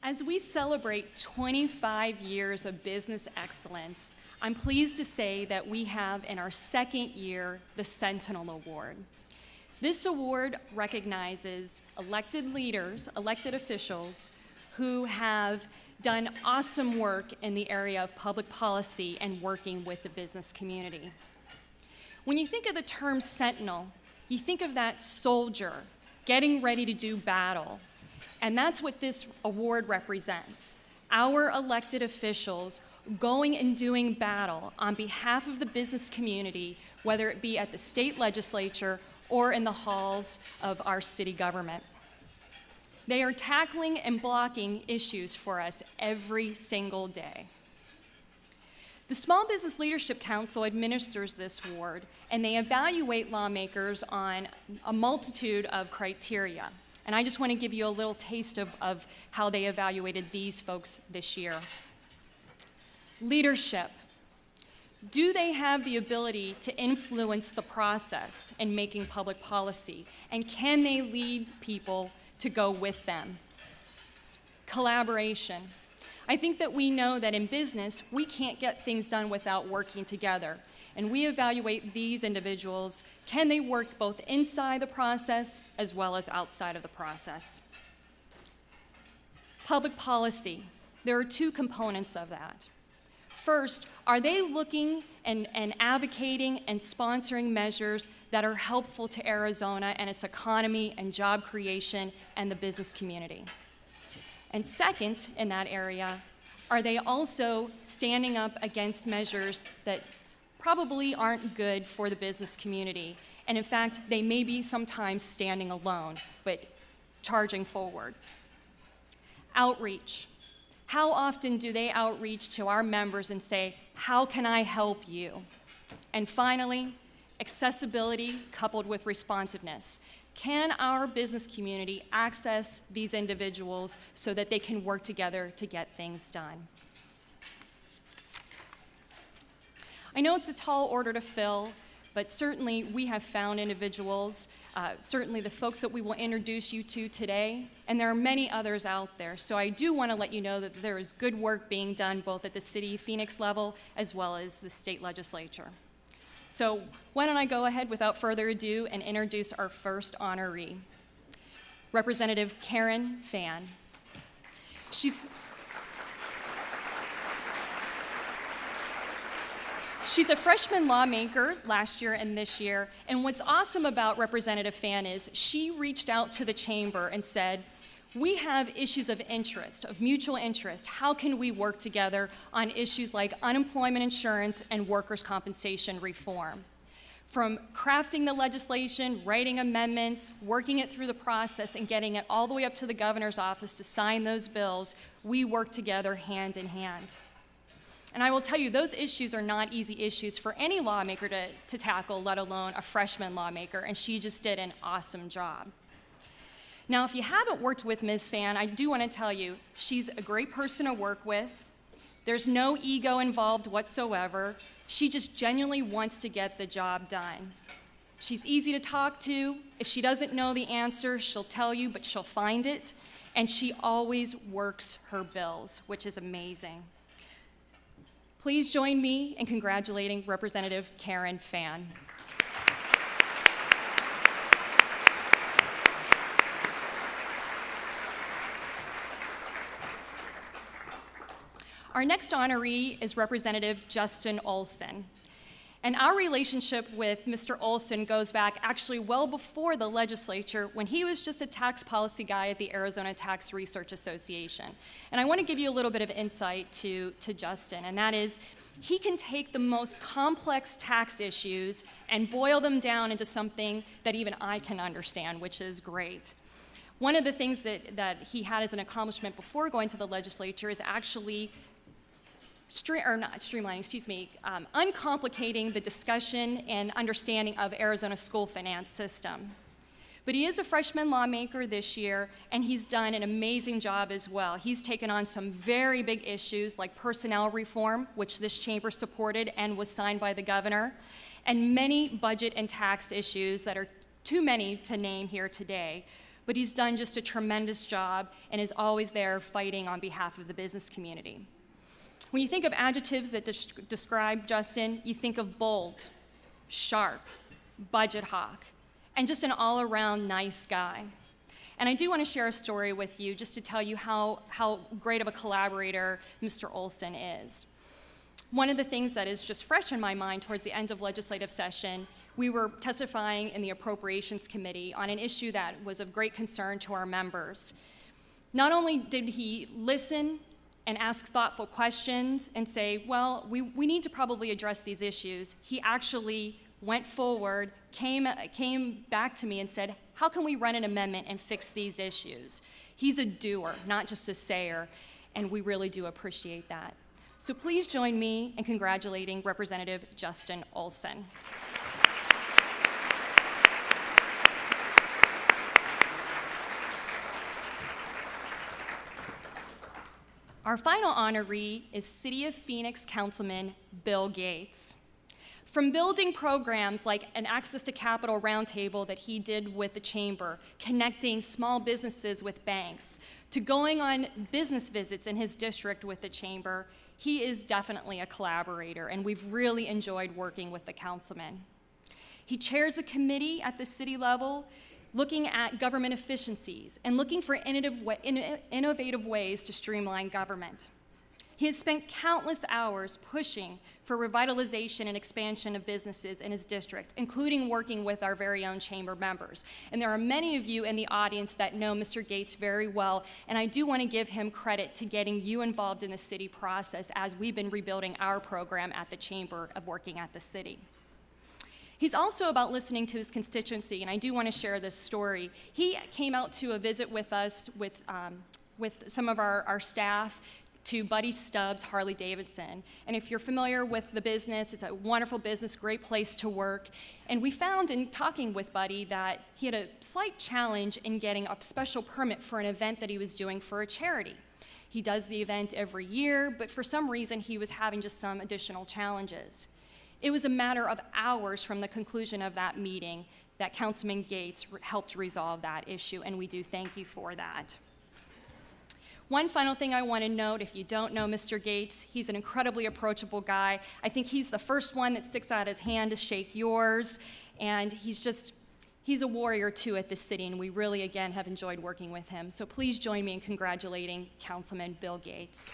As we celebrate 25 years of business excellence, I'm pleased to say that we have in our second year the Sentinel Award. This award recognizes elected leaders, elected officials, who have done awesome work in the area of public policy and working with the business community. When you think of the term Sentinel, you think of that soldier getting ready to do battle. And that's what this award represents. Our elected officials going and doing battle on behalf of the business community, whether it be at the state legislature or in the halls of our city government. They are tackling and blocking issues for us every single day. The Small Business Leadership Council administers this award, and they evaluate lawmakers on a multitude of criteria. And I just want to give you a little taste of how they evaluated these folks this year. Leadership. Do they have the ability to influence the process in making public policy? And can they lead people to go with them? Collaboration. I think that we know that in business, we can't get things done without working together. And we evaluate these individuals, can they work both inside the process as well as outside of the process? Public policy, there are two components of that. First, are they looking and advocating and sponsoring measures that are helpful to Arizona and its economy and job creation and the business community? And second, in that area, are they also standing up against measures that probably aren't good for the business community? And in fact, they may be sometimes standing alone, but charging forward. Outreach. How often do they outreach to our members and say, how can I help you? And finally, accessibility coupled with responsiveness. Can our business community access these individuals so that they can work together to get things done? I know it's a tall order to fill, but certainly we have found individuals, certainly the folks that we will introduce you to today, and there are many others out there. So I do want to let you know that there is good work being done both at the City of Phoenix level as well as the state legislature. So why don't I go ahead without further ado and introduce our first honoree, Representative Karen Fann. She's a freshman lawmaker last year and this year, and what's awesome about Representative Fann is she reached out to the chamber and said, we have issues of interest, of mutual interest. How can we work together on issues like unemployment insurance and workers' compensation reform? From crafting the legislation, writing amendments, working it through the process, and getting it all the way up to the governor's office to sign those bills, we work together hand in hand. And I will tell you, those issues are not easy issues for any lawmaker to tackle, let alone a freshman lawmaker, and she just did an awesome job. Now, if you haven't worked with Ms. Fann, I do want to tell you, she's a great person to work with. There's no ego involved whatsoever. She just genuinely wants to get the job done. She's easy to talk to. If she doesn't know the answer, she'll tell you, but she'll find it. And she always works her bills, which is amazing. Please join me in congratulating Representative Karen Fann. Our next honoree is Representative Justin Olson. And our relationship with Mr. Olson goes back actually well before the legislature, when he was just a tax policy guy at the Arizona Tax Research Association. And I want to give you a little bit of insight to Justin, and that is, he can take the most complex tax issues and boil them down into something that even I can understand, which is great. One of the things that he had as an accomplishment before going to the legislature is actually uncomplicating the discussion and understanding of Arizona's school finance system. But he is a freshman lawmaker this year, and he's done an amazing job as well. He's taken on some very big issues like personnel reform, which this chamber supported and was signed by the governor, and many budget and tax issues that are too many to name here today. but he's done just a tremendous job and is always there fighting on behalf of the business community. When you think of adjectives that describe Justin, you think of bold, sharp, budget hawk, and just an all-around nice guy. And I do want to share a story with you just to tell you how great of a collaborator Mr. Olson is. One of the things that is just fresh in my mind towards the end of legislative session, we were testifying in the Appropriations Committee on an issue that was of great concern to our members. Not only did he listen and ask thoughtful questions and say, well, we need to probably address these issues, he actually went forward, came back to me and said, how can we run an amendment and fix these issues? He's a doer, not just a sayer, and we really do appreciate that. So please join me in congratulating Representative Justin Olson. Our final honoree is City of Phoenix Councilman Bill Gates. From building programs like an Access to Capital Roundtable that he did with the Chamber, connecting small businesses with banks, to going on business visits in his district with the Chamber, he is definitely a collaborator, and we've really enjoyed working with the councilman. He chairs a committee at the city level looking at government efficiencies and looking for innovative ways to streamline government. He has spent countless hours pushing for revitalization and expansion of businesses in his district, including working with our very own chamber members. And there are many of you in the audience that know Mr. Gates very well, and I do want to give him credit to getting you involved in the city process as we've been rebuilding our program at the Chamber of Working at the City. He's also about listening to his constituency, and I do want to share this story. He came out to a visit with us with some of our staff to Buddy Stubbs Harley-Davidson. And if you're familiar with the business, it's a wonderful business, great place to work. And we found in talking with Buddy that he had a slight challenge in getting a special permit for an event that he was doing for a charity. He does the event every year, but for some reason he was having just some additional challenges. It was a matter of hours from the conclusion of that meeting that Councilman Gates helped resolve that issue, and we do thank you for that. One final thing I want to note, if you don't know Mr. Gates, he's an incredibly approachable guy. I think he's the first one that sticks out his hand to shake yours, and he's a warrior too at this city, and we really, again, have enjoyed working with him. So please join me in congratulating Councilman Bill Gates.